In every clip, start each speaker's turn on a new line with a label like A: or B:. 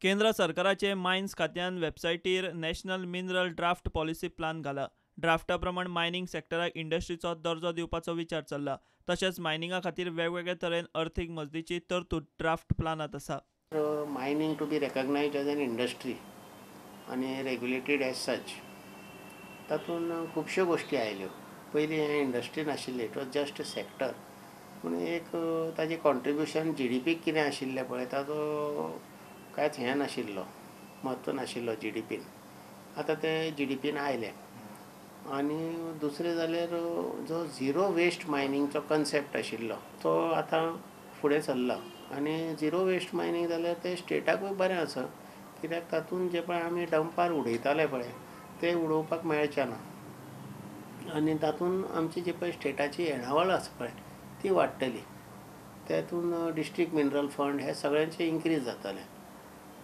A: केंद्र सरकाराचे मायन्स खात्यान वेबसायटीर national mineral draft policy plan घाला। ड्राफ्टा प्रमाण मायनिंग सेक्टराक इंडस्ट्रीचो दर्जो दिवपाचो विचार चल्ला। तशेंच मायनिंगा खातीर वेगवेगळे तरेन अर्थीक मजतीची तरतूद ड्राफ्ट प्लानात आसा।
B: Mining to be recognized as an industry आणि regulated as such. तातूंत खुबश्यो गोष्टी आयल्यो। पयलीं हें इंडस्ट्री नाशिल्ली, it was just a sector. पूण एक ताजें कॉन्ट्रिब्युशन GDP कितें आशिल्लें पळय ताजो कांयच हें नाशिल्लो, म्हत्व नाशिल्लो GDPन। आतां तें GDPन आयलें। आनी दुसरें जाल्यार जो झिरो वेस्ट मायनिंगचो कन्सेप्ट आशिल्लो तो आतां फुडें चल्ला। आनी झिरो वेस्ट मायनिंग जाल्यार तें स्टेटाकूय बरें आसा, कित्याक तातूंत जे पळय आमी डंपार उडयताले पळय ते उडोवपाक मेळचें ना। आनी तातूंत आमची जी पळय स्टेटाची येणावळ आसा पळय ती वाडटली। तातूंत डिस्ट्रिक्ट मिनरल फंड हे सगळ्यांचें इन्क्रीज जातलें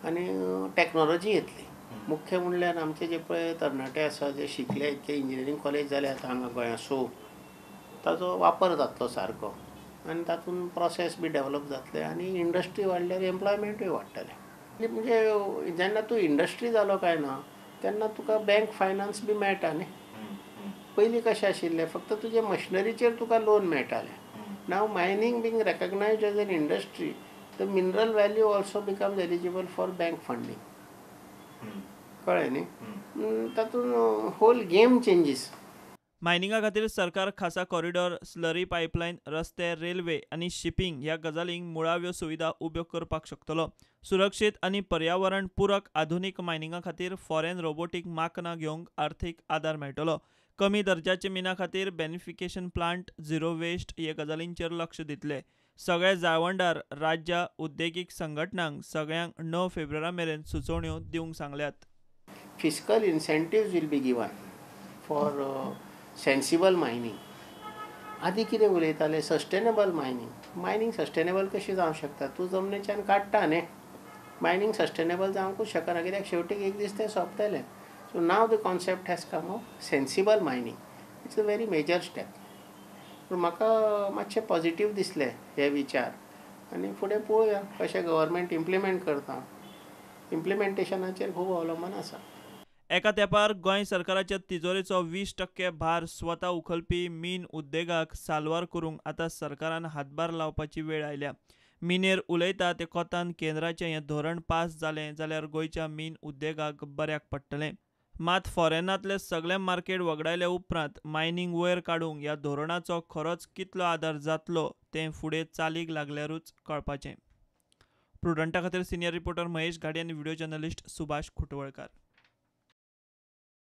B: आनी टॅक्नोलॉजी येतली। मुख्य म्हणल्यार आमचे जे पळय तरणाटे आसा जे शिकले, इतके इंजिनियरींग कॉलेज जाले आतां हांगा गोंया ताजो वापर जातलो सारको आनी तातूंत प्रोसेस बी डेवलप जातले आनी इंडस्ट्री वाडल्यार एम्प्लॉयमेंटूय वाडटलें। म्हणजे जेन्ना तूं इंडस्ट्री जालो काय ना तेन्ना तुका बँक फायनान्स बी मेळटा न्ही। पयलीं कशें आशिल्लें, फक्त तुजे मशिनरीचेर तुका लोन मेळटालें। Now mining being recognised as an industry, the mineral value also becomes eligible for bank funding. कळ्ळें न्ही? तातूंत होल गेम चेंजीस।
A: मायनिंगा खातीर सरकार खासा कॉरिडॉर, स्लरी पायपलायन, रस्ते, रेल्वे आनी शिपिंग ह्या गजालींक मुळाव्यो सुविधा उब्यो करपाक शकतलो। सुरक्षीत आनी पर्यावरण पुरक आधुनीक मायनिंगा खातीर फॉरेन रोबोटीक माकनां घेवंक आर्थीक आदार मेळटलो। कमी दर्जाचे मिना खातीर बेनिफिकेशन प्लांट, झिरो वेस्ट हे गजालींचेर लक्ष दितले। सगळे जाळवणदार राज्य उद्देगीक संघटनांक सगळ्यांक 9 फेब्रुवारी मेरेन सुचोवण्यो दिवंक सांगल्यात।
B: Fiscal incentives will be given for sensible mining. आदीं कितें उलयताले, सस्टेनेबल मायनिंग सस्टेनेबल कशी जावंक शकता? तूं जमनीच्यान काडटा न्ही, मायनिंग सस्टेनेबल जावंकूच शकना, कित्याक शेवटी एक दीस तें सोंपतलें। So now the concept has come of sensible mining. It's a very major step. पूण म्हाका मातशें पॉझिटीव दिसले हे विचार आनी फुडें पळोवया कशें गव्हर्मेंट इम्प्लिमेंट करता। इम्प्लिमेंटेशनाचेर खूब अवलंबन आसा।
A: एका तेंपार गोंय सरकाराच्या तिजोरेचो 20% भार स्वता उखलपी मीन उद्देगाक साल्वार करूंक आतां सरकारान हातभार लावपाची वेळ आयल्या। मिनेर उलयता ते कोतान केंद्राचें हें धोरण पास जालें जाल्यार गोंयच्या मीन उद्देगाक बऱ्याक पडटलें। मात फॉरेनांतले सगळे मार्केट वगडायले उपरांत मायनिंग वयर काडूंक ह्या धोरणाचो खरोच कितलो आदार जातलो तें फुडें चालीक लागल्यारूच कळपाचें। प्रुडंटा खातीर सिनियर रिपोर्टर महेश घाडी आनी व्हिडिओ जर्नलिस्ट सुभाष खुटवळकार।